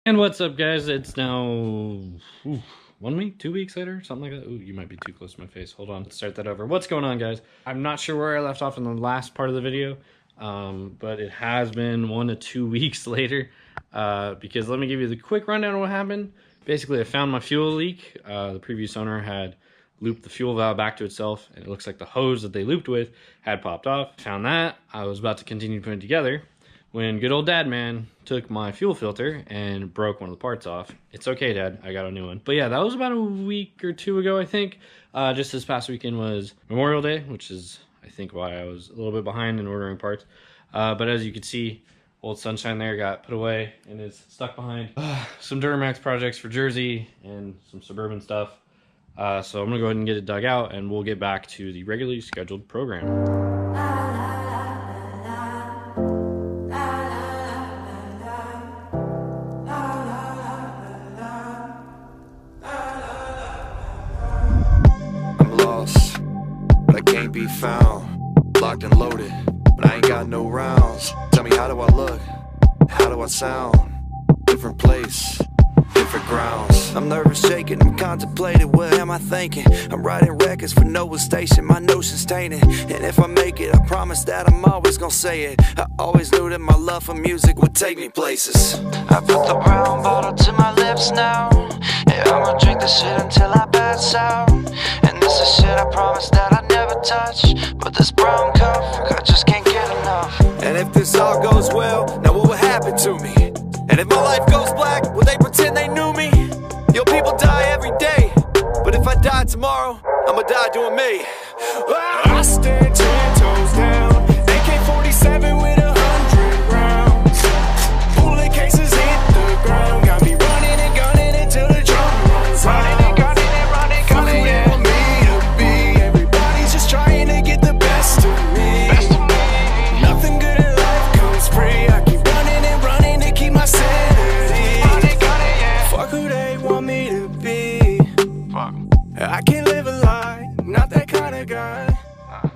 And what's up, guys? It's now 1 week, 2 weeks later, something like that. Ooh, you might be too close to my face. Hold on, start that over. What's going on, guys? I'm not sure where I left off in the last part of the video, but it has been 1 to 2 weeks later, because let me give you the quick rundown of what happened. Basically, I found my fuel leak. The previous owner had looped the fuel valve back to itself, and it looks like the hose that they looped with had popped off. Found that. I was about to continue putting it together when good old dad man took my fuel filter and broke one of the parts off. It's okay, Dad, I got a new one. But yeah, that was about a week or two ago, I think. Just this past weekend was Memorial Day, which is, I think, why I was a little bit behind in ordering parts. But as you can see, old Sunshine there got put away and is stuck behind some Duramax projects for Jersey and some Suburban stuff. So I'm gonna go ahead and get it dug out, and we'll get back to the regularly scheduled program. Can't be found, locked and loaded, but I ain't got no rounds. Tell me, how do I look? How do I sound? Different place, different grounds. I'm nervous, shaking, I'm contemplating, what am I thinking? I'm writing records for Nova Station, my notion's tainted. And if I make it, I promise that I'm always gonna say it. I always knew that my love for music would take me places. I put the brown bottle to my lips now. Yeah, I'ma drink this shit until I pass out. And this is shit I promise that I never touch, but this brown cup, I just can't get enough. And if this all goes well, now what will happen to me? And if my life goes black, will they pretend they knew me? Yo, people die every day, but if I die tomorrow, I'ma die doing me. I stand 10 toes down, AK-47 with 100 rounds. Bullet cases hit the ground, got me running and gunning until the drum runs out. Running and gunning and running, gunning, yeah. Trying to get the best of me. Nothing good in life comes free. I keep running and running to keep my sanity. Fuck who they want me to be. I can't live a lie, not that kind of guy.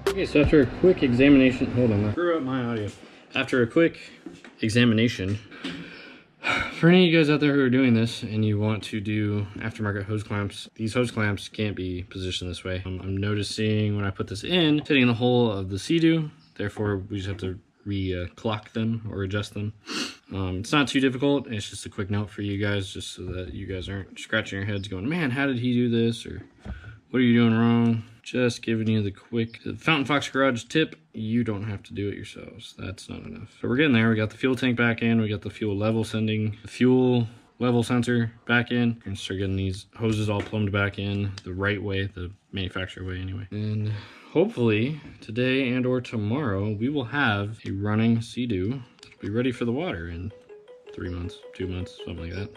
Okay, so after a quick examination, hold on, I screw up my audio. After a quick examination, for any of you guys out there who are doing this and you want to do aftermarket hose clamps, these hose clamps can't be positioned this way. I'm noticing when I put this in, it's hitting the hole of the Sea-Doo, therefore we just have to clock them or adjust them. It's not too difficult, it's just a quick note for you guys, just so that you guys aren't scratching your heads going, man, how did he do this? Or what are you doing wrong? Just giving you the quick Fountain Fox Garage tip. You don't have to do it yourselves. That's not enough. So we're getting there. We got the fuel tank back in. We got the fuel level sensor back in. We're gonna start getting these hoses all plumbed back in the right way, the manufacturer way anyway. And hopefully today and or tomorrow, we will have a running Sea-Doo that'll be ready for the water in 3 months, 2 months, something like that.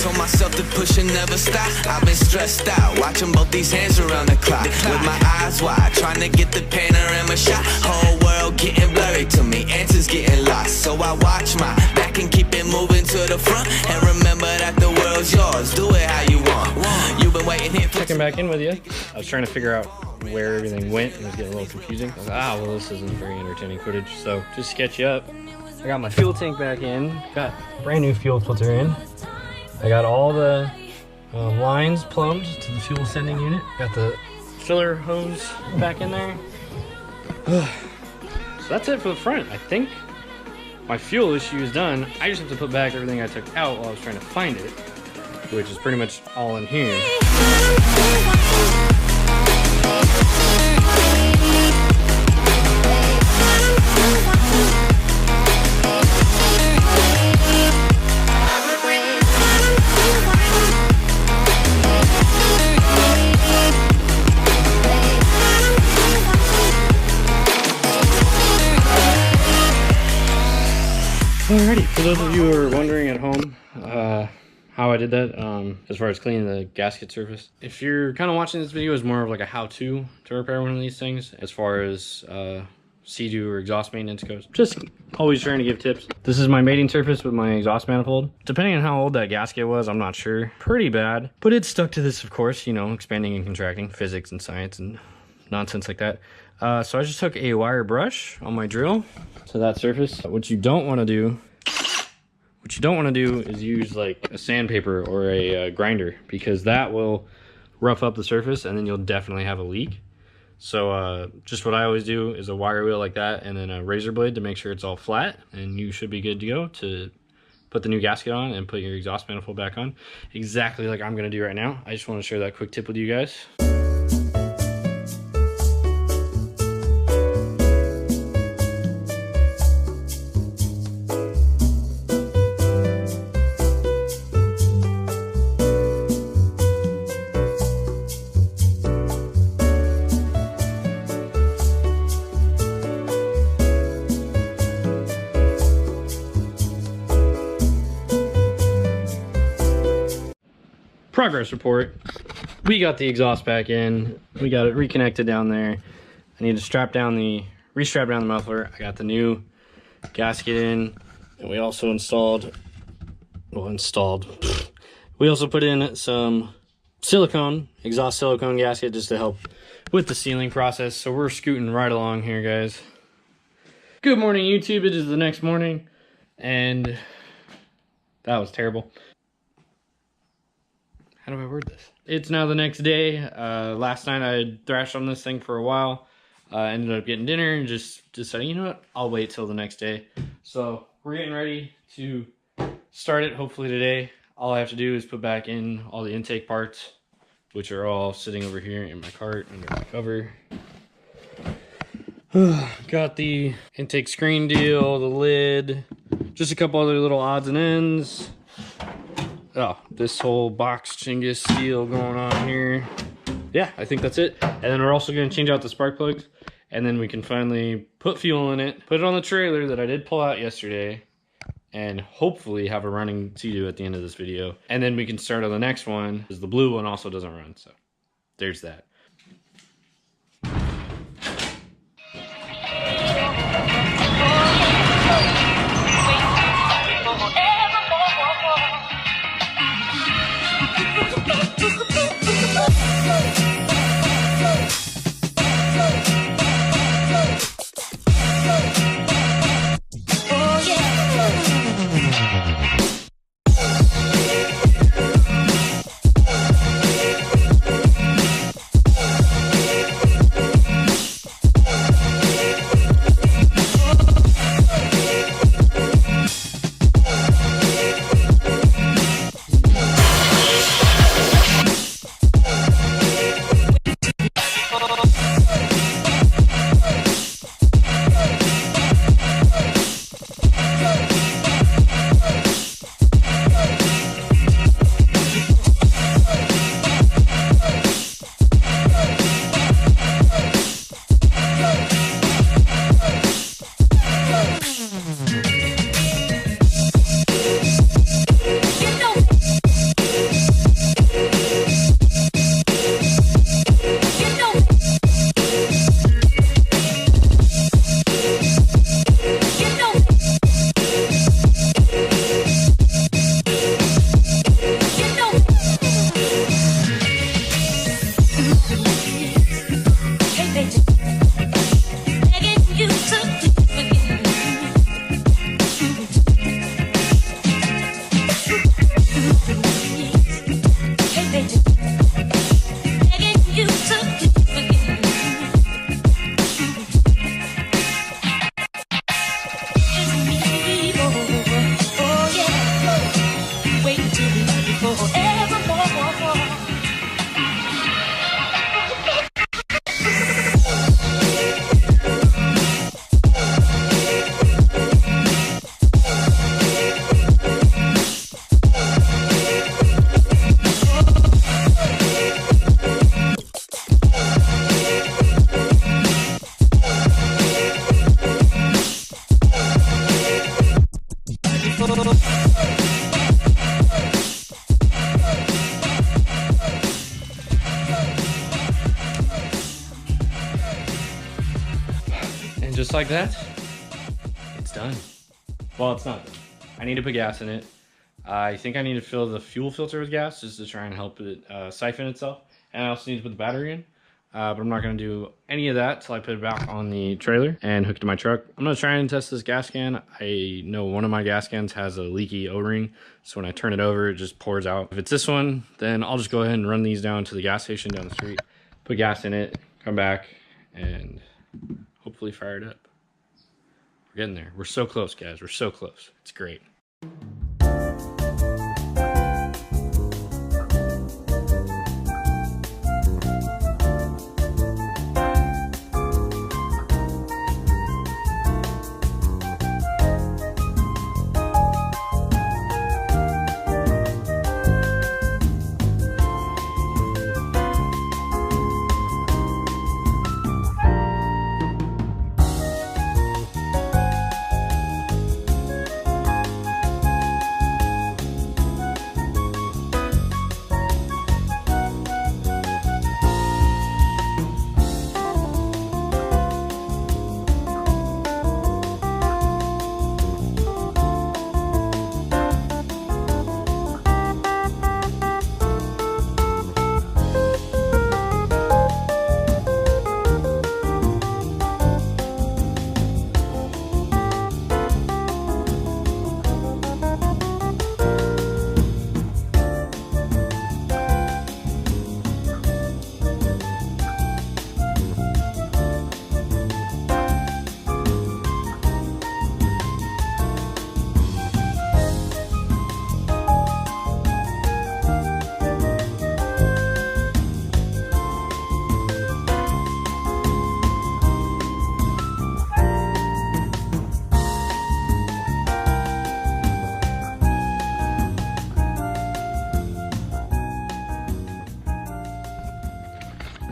Told myself to push and never stop. I've been stressed out, watching both these hands around the clock. With my eyes wide, trying to get the panorama shot. Whole world getting blurry to me, answers getting lost. So I watch my back and keep it moving to the front. And remember that the world's yours, do it how you want. You've been waiting here for... Checking back in with you. I was trying to figure out where everything went, and it was getting a little confusing. I was like, well, this isn't very entertaining footage. So just to sketch you up, I got my fuel tank back in, got brand new fuel filter in. I got all the lines plumbed to the fuel sending unit. Got the filler hose back in there. So that's it for the front. I think my fuel issue is done. I just have to put back everything I took out while I was trying to find it, which is pretty much all in here. Alrighty, for those of you who are wondering at home how I did that, as far as cleaning the gasket surface, if you're kind of watching this video as more of like a how-to to repair one of these things, as far as Sea-Doo or exhaust maintenance goes. Just always trying to give tips. This is my mating surface with my exhaust manifold. Depending on how old that gasket was, I'm not sure. Pretty bad, but it stuck to this, of course, you know, expanding and contracting, physics and science and nonsense like that. So I just took a wire brush on my drill to that surface. What you don't want to do is use like a sandpaper or a grinder, because that will rough up the surface and then you'll definitely have a leak. So just what I always do is a wire wheel like that and then a razor blade to make sure it's all flat, and you should be good to go to put the new gasket on and put your exhaust manifold back on, exactly like I'm gonna do right now. I just want to share that quick tip with you guys. Progress report. We got the exhaust back in. We got it reconnected down there. I need to restrap down the muffler. I got the new gasket in, and we also we also put in some exhaust silicone gasket, just to help with the sealing process. So we're scooting right along here, guys. Good morning, YouTube. It is the next morning, and that was terrible. How do I word this? It's now the next day. Last night I thrashed on this thing for a while. Ended up getting dinner and just decided, you know what, I'll wait till the next day. So we're getting ready to start it hopefully today. All I have to do is put back in all the intake parts, which are all sitting over here in my cart under my cover. Got the intake screen deal, the lid, just a couple other little odds and ends. Oh, this whole box Chinggis deal going on here. Yeah, I think that's it. And then we're also going to change out the spark plugs, and then we can finally put fuel in it, put it on the trailer that I did pull out yesterday, and hopefully have a running Sea-Doo at the end of this video. And then we can start on the next one, because the blue one also doesn't run, so there's that. And just like that, it's done. Well, it's not done. I need to put gas in it. I think I need to fill the fuel filter with gas just to try and help it siphon itself. And I also need to put the battery in. But I'm not going to do any of that till I put it back on the trailer and hook it to my truck. I'm going to try and test this gas can. I know one of my gas cans has a leaky O-ring, so when I turn it over, it just pours out. If it's this one, then I'll just go ahead and run these down to the gas station down the street, put gas in it, come back, and hopefully fire it up. We're getting there. We're so close, guys. We're so close. It's great.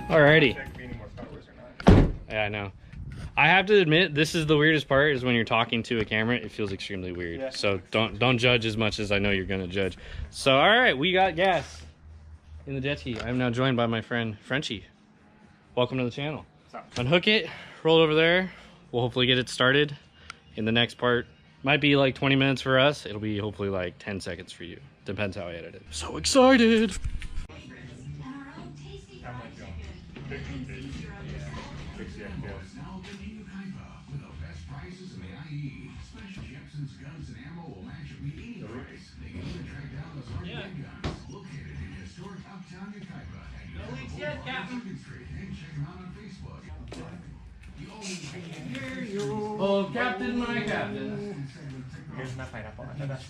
Alrighty. Yeah, I know. I have to admit, this is the weirdest part, is when you're talking to a camera, it feels extremely weird. Yeah. So don't judge as much as I know you're gonna judge. So alright, we got gas in the jet ski. I'm now joined by my friend Frenchie. Welcome to the channel. Unhook it, roll it over there. We'll hopefully get it started in the next part. Might be like 20 minutes for us. It'll be hopefully like 10 seconds for you. Depends how I edit it. So excited! Oh, Captain, my Captain. Here's my pineapple. You have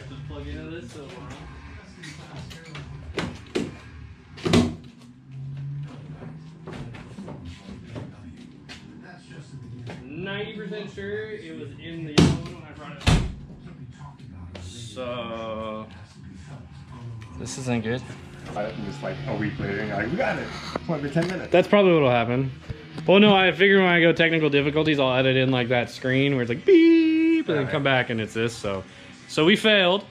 to plug into this, so 90% sure it was in the yellow one when I brought it. So this isn't good. Just like a week later, and you're like, we got it. It's only been 10 minutes. That's probably what'll happen. Well, no, I figure when I go technical difficulties, I'll edit in like that screen where it's like beep, and then come back and it's this. So we failed,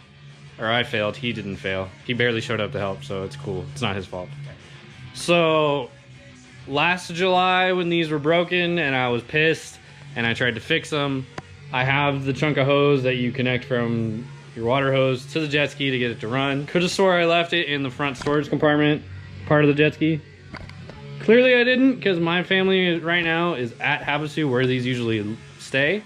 or I failed. He didn't fail. He barely showed up to help, so it's cool. It's not his fault. So last July when these were broken and I was pissed and I tried to fix them, I have the chunk of hose that you connect from your water hose to the jet ski to get it to run. Could have swore I left it in the front storage compartment part of the jet ski. Clearly I didn't, because my family right now is at Havasu where these usually stay.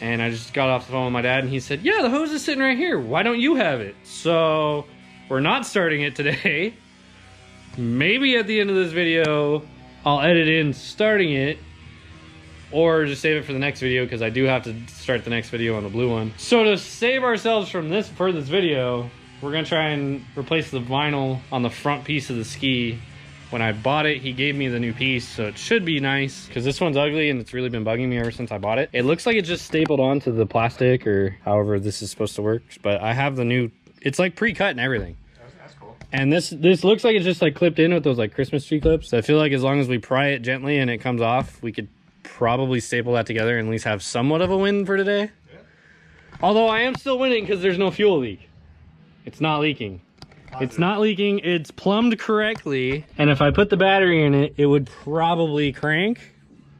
And I just got off the phone with my dad and he said, yeah, the hose is sitting right here. Why don't you have it? So we're not starting it today. Maybe at the end of this video, I'll edit in starting it, or just save it for the next video because I do have to start the next video on the blue one. So to save ourselves from this video, we're gonna try and replace the vinyl on the front piece of the ski. When I bought it, he gave me the new piece, so it should be nice because this one's ugly and it's really been bugging me ever since I bought it. It looks like it's just stapled onto the plastic or however this is supposed to work, but I have the new, it's like pre-cut and everything. That's cool. And this looks like it's just like clipped in with those like Christmas tree clips. So I feel like as long as we pry it gently and it comes off, we could probably staple that together and at least have somewhat of a win for today. Yeah. Although I am still winning because there's no fuel leak. It's not leaking. Positive. It's not leaking. It's plumbed correctly. And if I put the battery in it, it would probably crank,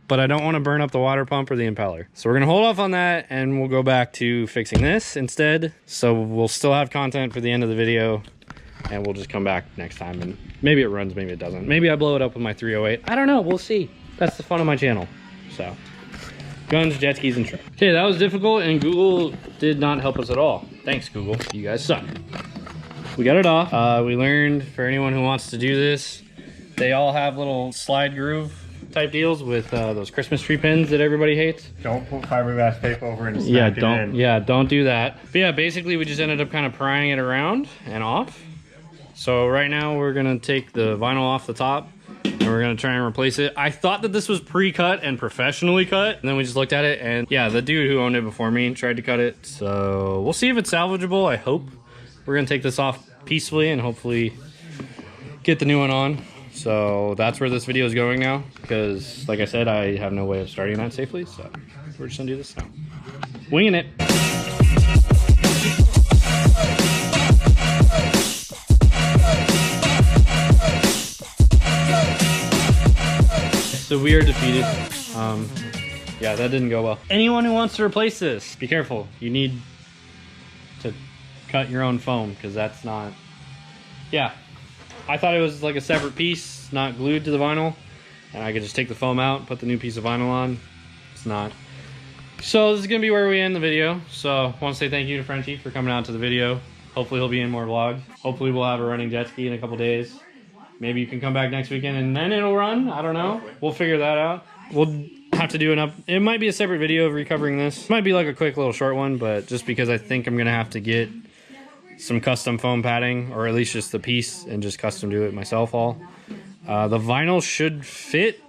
but I don't want to burn up the water pump or the impeller. So we're going to hold off on that and we'll go back to fixing this instead. So we'll still have content for the end of the video. and we'll just come back next time, and maybe it runs, maybe it doesn't. Maybe I blow it up with my 308. I don't know, we'll see. That's the fun of my channel. So, guns, jet skis, and truck. Okay, that was difficult, and Google did not help us at all. Thanks, Google. You guys suck. We got it off. We learned, for anyone who wants to do this, they all have little slide groove type deals with those Christmas tree pins that everybody hates. Don't put fiberglass tape over and smack it in. Yeah, don't do that. But yeah, basically we just ended up kind of prying it around and off. So right now we're gonna take the vinyl off the top and we're gonna try and replace it. I thought that this was pre-cut and professionally cut, and then we just looked at it, and yeah, the dude who owned it before me tried to cut it. So we'll see if it's salvageable, I hope. We're gonna take this off peacefully and hopefully get the new one on. So that's where this video is going now, because like I said, I have no way of starting that safely, so we're just gonna do this now. Winging it. So we are defeated. Yeah, that didn't go well. Anyone who wants to replace this, be careful. You need to cut your own foam, because that's not, yeah. I thought it was like a separate piece, not glued to the vinyl, and I could just take the foam out and put the new piece of vinyl on. It's not. So this is gonna be where we end the video. So I want to say thank you to Frenchie for coming out to the video. Hopefully he'll be in more vlogs. Hopefully we'll have a running jet ski in a couple days. Maybe you can come back next weekend and then it'll run. I don't know. We'll figure that out. We'll have to do it might be a separate video of recovering this. Might be like a quick little short one, but just because I think I'm gonna have to get some custom foam padding, or at least just the piece, and just custom do it myself all. The vinyl should fit.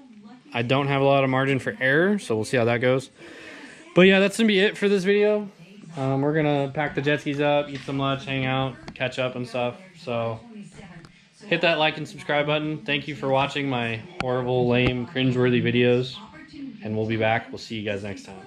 I don't have a lot of margin for error, so we'll see how that goes. But yeah, that's gonna be it for this video. We're gonna pack the jet skis up, eat some lunch, hang out, catch up and stuff. So hit that like and subscribe button. Thank you for watching my horrible, lame, cringeworthy videos, and we'll be back. We'll see you guys next time.